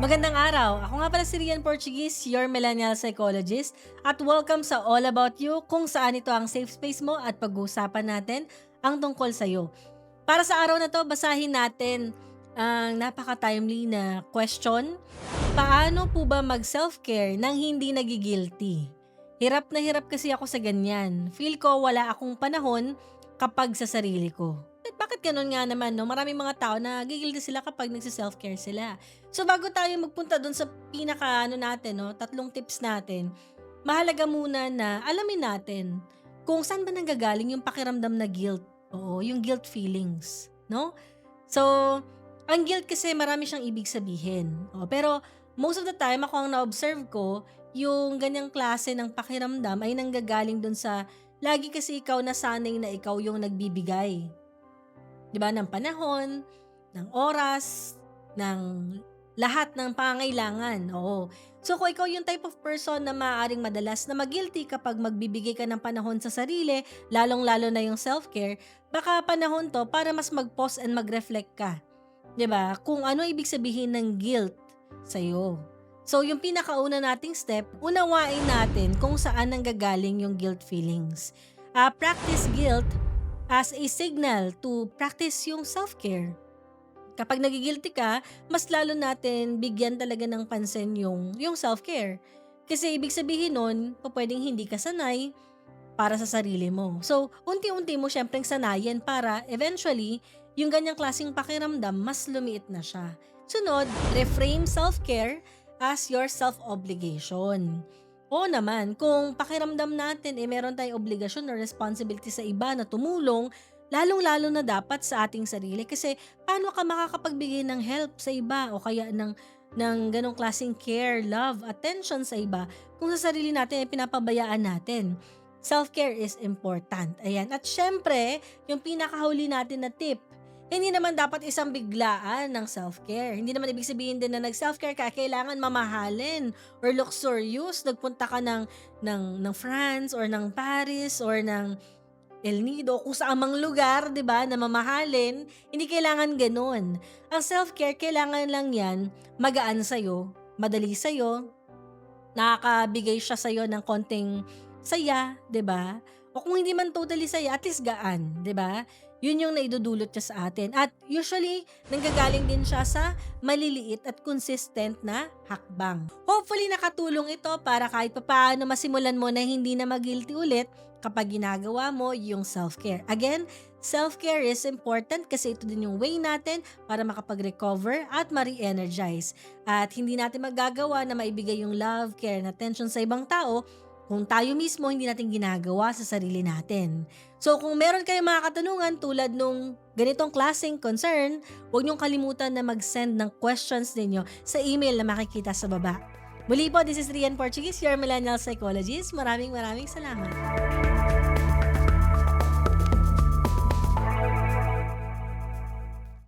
Magandang araw! Ako nga pala si Rian Portuguese, your millennial psychologist, at welcome sa All About You, kung saan ito ang safe space mo at pag-uusapan natin ang tungkol sa'yo. Para sa araw na to, basahin natin ang napaka-timely na question. Paano po ba mag-self-care nang hindi nagigilty? Hirap na hirap kasi ako sa ganyan. Feel ko wala akong panahon kapag sa sarili ko. At bakit ganun nga naman, no? Maraming mga tao na gigilty sila kapag nagsi-self-care sila. So bago tayo magpunta dun sa pinaka ano natin, no, tatlong tips natin, mahalaga muna na alamin natin kung saan ba nanggagaling yung pakiramdam na guilt. Oo, yung guilt feelings, no? So, ang guilt kasi marami siyang ibig sabihin. O, pero most of the time, ako ang na-observe ko, yung ganyang klase ng pakiramdam ay nanggagaling dun sa lagi kasi ikaw nasanay na ikaw yung nagbibigay. 'Di ba, ng panahon, ng oras, ng lahat ng pangangailangan, oo. So kung ikaw yung type of person na maaaring madalas na ma-guilty kapag magbibigay ka ng panahon sa sarili, lalong-lalo na yung self-care, baka panahon 'to para mas mag-pause and mag-reflect ka, 'di ba? Kung ano ibig sabihin ng guilt sa'yo. So yung pinakauna nating step, unawain natin kung saan nanggagaling yung guilt feelings. Practice guilt as a signal to practice yung self-care. Kapag nagigilty ka, mas lalo natin bigyan talaga ng pansin yung self-care. Kasi ibig sabihin nun, pwedeng hindi ka sanay para sa sarili mo. So, unti-unti mo syempreng sanayin para eventually, yung ganyang klaseng pakiramdam, mas lumiit na siya. Sunod, reframe self-care as your self-obligation. Oo naman, kung pakiramdam natin meron tayong obligasyon or responsibility sa iba na tumulong, lalong-lalo na dapat sa ating sarili kasi paano ka makakapagbigay ng help sa iba o kaya ng ganong klaseng care, love, attention sa iba kung sa sarili natin ay pinapabayaan natin. Self-care is important. Ayan. At syempre, yung pinakahuli natin na tip, hindi naman dapat isang biglaan ng self-care. Hindi naman ibig sabihin din na nag-self-care ka, kailangan mamahalin or luxurious. Nagpunta ka ng France or ng Paris or ng El Nido, kung saan mang lugar, 'di ba, na mamahalin, hindi kailangan gano'n. Ang self-care kailangan lang 'yan magaan sa'yo, madali sa'yo, nakakabigay siya sa'yo ng konting saya, 'di ba? O kung hindi man totally saya, at least gaan, 'di ba? Yun yung naidudulot niya sa atin. At usually, nanggagaling din siya sa maliliit at consistent na hakbang. Hopefully, nakatulong ito para kahit papaano masimulan mo na hindi na mag-guilty ulit kapag ginagawa mo yung self-care. Again, self-care is important kasi ito din yung way natin para makapag-recover at ma-re-energize. At hindi natin magagawa na maibigay yung love, care, and attention sa ibang tao kung tayo mismo hindi natin ginagawa sa sarili natin. So kung meron kayong mga katanungan tulad nung ganitong klaseng concern, huwag niyong kalimutan na mag-send ng questions ninyo sa email na makikita sa baba. Muli po, this is Rian Portuguese, your millennial psychologist. Maraming salamat.